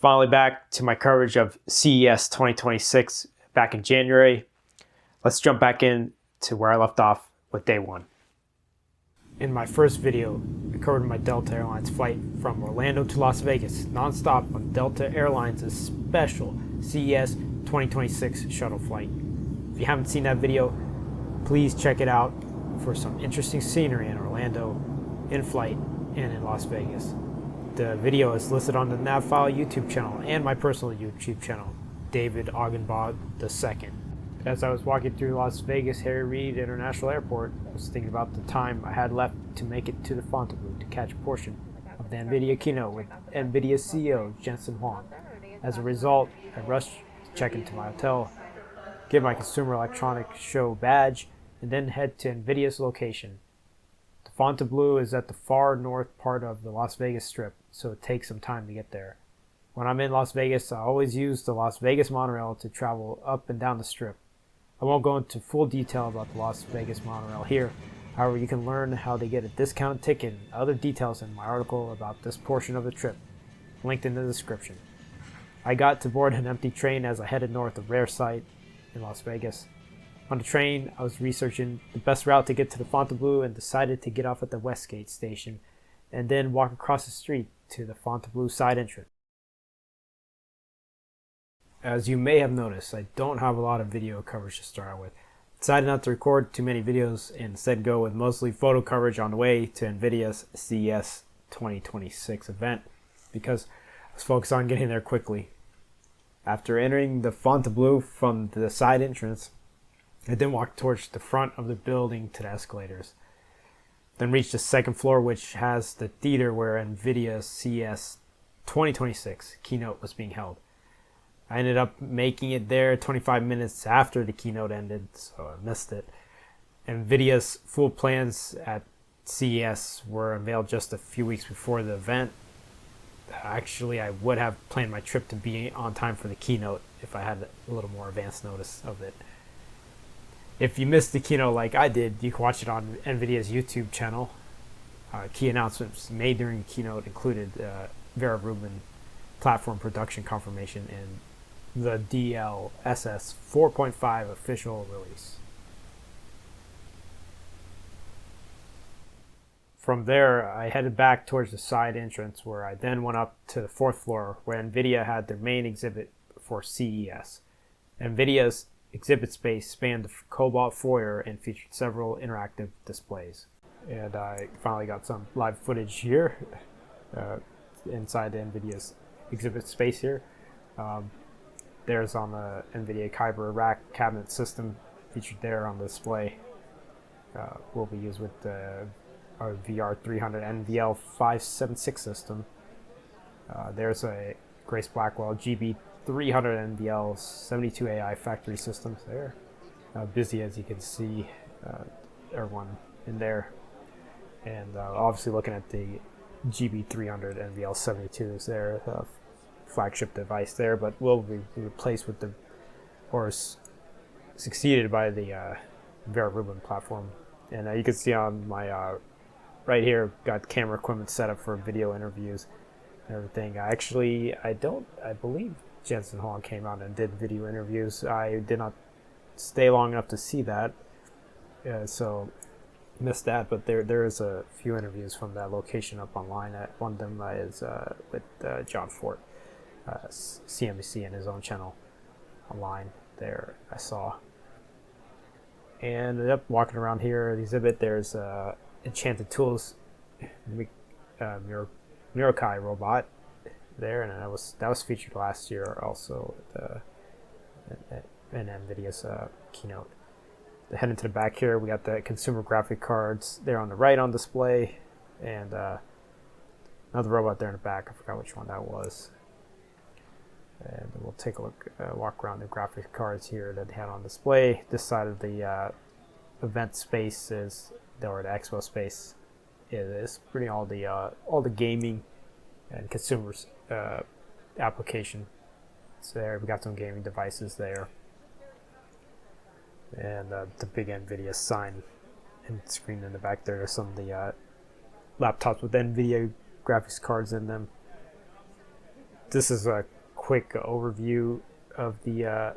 Finally back to my coverage of CES 2026 back in January. Let's jump back in to where I left off with day one. In my first video, I covered my Delta Air Lines flight from Orlando to Las Vegas, nonstop on Delta Air Lines' special CES 2026 shuttle flight. If you haven't seen that video, please check it out for some interesting scenery in Orlando, in flight, and in Las Vegas. The video is listed on the NavFile YouTube channel and my personal YouTube channel, David AGIBot A2. As I was walking through Las Vegas Harry Reid International Airport, I was thinking about the time I had left to make it to the Fontainebleau to catch a portion of the NVIDIA Keynote with NVIDIA CEO Jensen Huang. As a result, I rushed to check into my hotel, get my Consumer Electronics Show badge, and then head to NVIDIA's location. The Fontainebleau is at the far north part of the Las Vegas Strip, so it takes some time to get there. When I'm in Las Vegas, I always use the Las Vegas Monorail to travel up and down the Strip. I won't go into full detail about the Las Vegas Monorail here. However, you can learn how to get a discounted ticket and other details in my article about this portion of the trip, linked in the description. I got to board an empty train as I headed north of Rare Site in Las Vegas. On the train, I was researching the best route to get to the Fontainebleau and decided to get off at the Westgate station and then walk across the street to the Fontainebleau side entrance. As you may have noticed, I don't have a lot of video coverage to start out with. I decided not to record too many videos and instead go with mostly photo coverage on the way to NVIDIA's CES 2026 event because I was focused on getting there quickly. After entering the Fontainebleau from the side entrance, I then walked towards the front of the building to the escalators. Then reached the second floor, which has the theater where NVIDIA's CES 2026 keynote was being held. I ended up making it there 25 minutes after the keynote ended, so I missed it. NVIDIA's full plans at CES were unveiled just a few weeks before the event. Actually, I would have planned my trip to be on time for the keynote if I had a little more advance notice of it. If you missed the keynote like I did, you can watch it on NVIDIA's YouTube channel. Key announcements made during the keynote included Vera Rubin platform production confirmation and the DLSS 4.5 official release. From there, I headed back towards the side entrance where I then went up to the fourth floor where NVIDIA had their main exhibit for CES. NVIDIA's exhibit space spanned the Cobalt foyer and featured several interactive displays. And I finally got some live footage here inside the NVIDIA's exhibit space here. There's on the NVIDIA Kyber rack cabinet system featured there on the display. Will be used with our VR300 NVL576 system. There's a Grace Blackwell GB300 NVL72 AI factory systems there. Busy as you can see, everyone in there. And obviously looking at the GB300 NVL72s there, flagship device there, but will be replaced with succeeded by the Vera Rubin platform. And you can see on my right here, got camera equipment set up for video interviews and everything. I believe Jensen Huang came out and did video interviews. I did not stay long enough to see that, so missed that, but there is a few interviews from that location up online. One of them is with John Fort, CNBC, and his own channel online there I saw. And ended up walking around here, the exhibit. There's Enchanted Tools Murokai robot there, and that was featured last year also in NVIDIA's keynote. Heading to the back here, we got the consumer graphic cards there on the right on display, and another robot there in the back. I forgot which one that was. And we'll take a look, walk around the graphic cards here that they had on display. This side of the event space or the expo space is pretty all the gaming and consumers application. So there we got some gaming devices there, and the big NVIDIA sign and screen in the back there. There's some of the laptops with NVIDIA graphics cards in them. this is a quick overview of the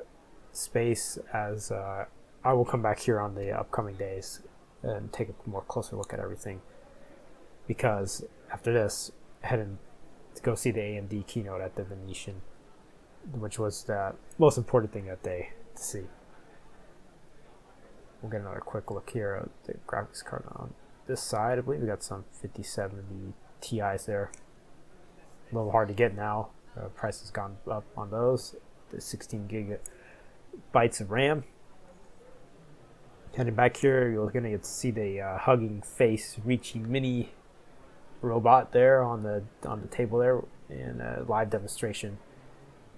space, as I will come back here on the upcoming days and take a more closer look at everything, because after this, heading to go see the AMD keynote at the Venetian, which was the most important thing that day to see. We'll get another quick look here at the graphics card on this side. I believe we got some 5070 Ti's there. A little hard to get now. Price has gone up on those. The 16 gigabytes of RAM. Heading back here, you're going to get to see the hugging Face Reachy Mini robot there on the table there, and a live demonstration.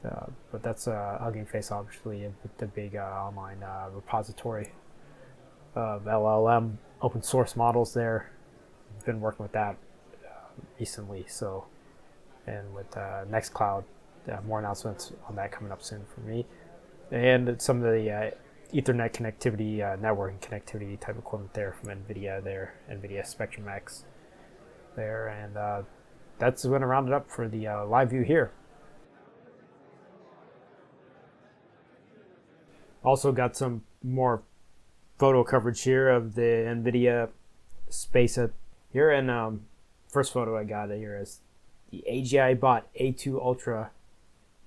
But that's Hugging Face, obviously, the big online repository of LLM open source models there. I've been working with that recently, so, and with Nextcloud, more announcements on that coming up soon for me, and some of the Ethernet connectivity, networking connectivity type equipment there from NVIDIA there, NVIDIA Spectrum X there, and that's going to round it up for the live view here. Also got some more photo coverage here of the NVIDIA space here, and first photo I got here is the AGIBot A2 Ultra.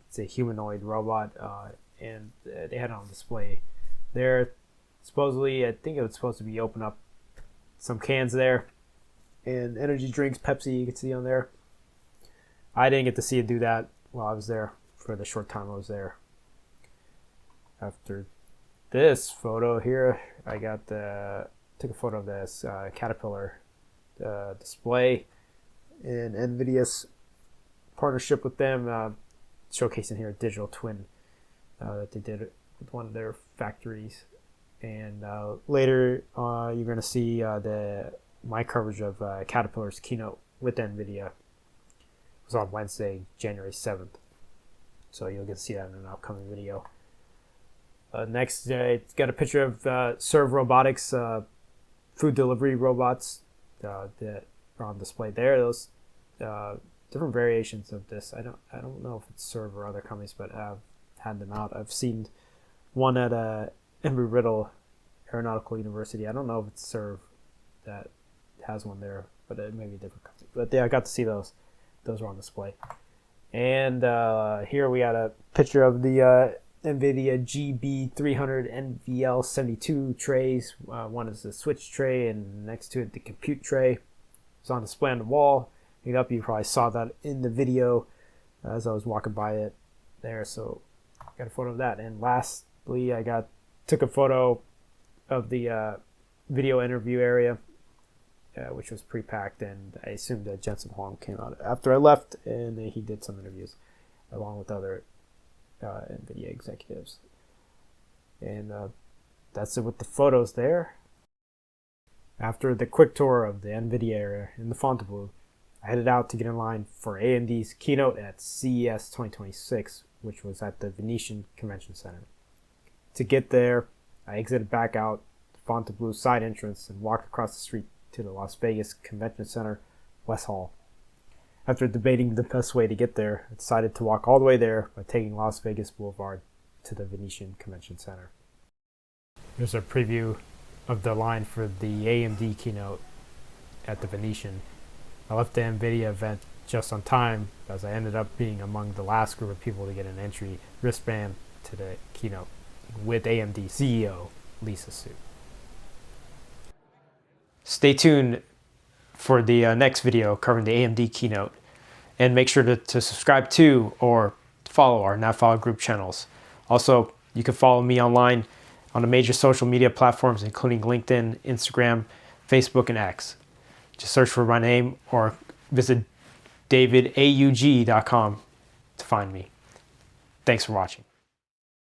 It's a humanoid robot, and they had it on display there. Supposedly, I think it was supposed to be open up some cans there, and energy drinks, Pepsi, you can see on there. I didn't get to see it do that while I was there for the short time I was there. After this photo here, I took a photo of this Caterpillar display in NVIDIA's partnership with them, showcasing here a digital twin that they did with one of their factories. And later you're going to see my coverage of Caterpillar's keynote with NVIDIA. It was on Wednesday, January 7th. So you'll get to see that in an upcoming video. Next, it's got a picture of Serve Robotics food delivery robots that are on display there. Those different variations of this. I don't know if it's Serve or other companies, but I've had them out. I've seen one at Embry-Riddle Aeronautical University. I don't know if it's Serve that has one there, but it may be a different company. But yeah, I got to see those. Those were on display. And here we got a picture of the NVIDIA GB300 NVL72 trays. One is the switch tray, and next to it the compute tray. It's on display on the wall. You probably saw that in the video as I was walking by it there. So I got a photo of that. And lastly, I took a photo of the video interview area, which was pre-packed, and I assumed that Jensen Huang came out after I left, and he did some interviews along with other NVIDIA executives. And that's it with the photos there. After the quick tour of the NVIDIA area in the Fontainebleau, I headed out to get in line for AMD's keynote at CES 2026, which was at the Venetian Convention Center. To get there, I exited back out the Fontainebleau side entrance and walked across the street to the Las Vegas Convention Center West Hall. After debating the best way to get there, I decided to walk all the way there by taking Las Vegas Boulevard to the Venetian Convention Center. Here's a preview of the line for the AMD keynote at the Venetian. I left the NVIDIA event just on time, as I ended up being among the last group of people to get an entry wristband to the keynote with AMD CEO Lisa Su. Stay tuned for the next video covering the AMD keynote, and make sure to subscribe to or follow our Now Follow group channels. Also, you can follow me online on the major social media platforms, including LinkedIn, Instagram, Facebook, and X. Just search for my name or visit davidaug.com to find me. Thanks for watching.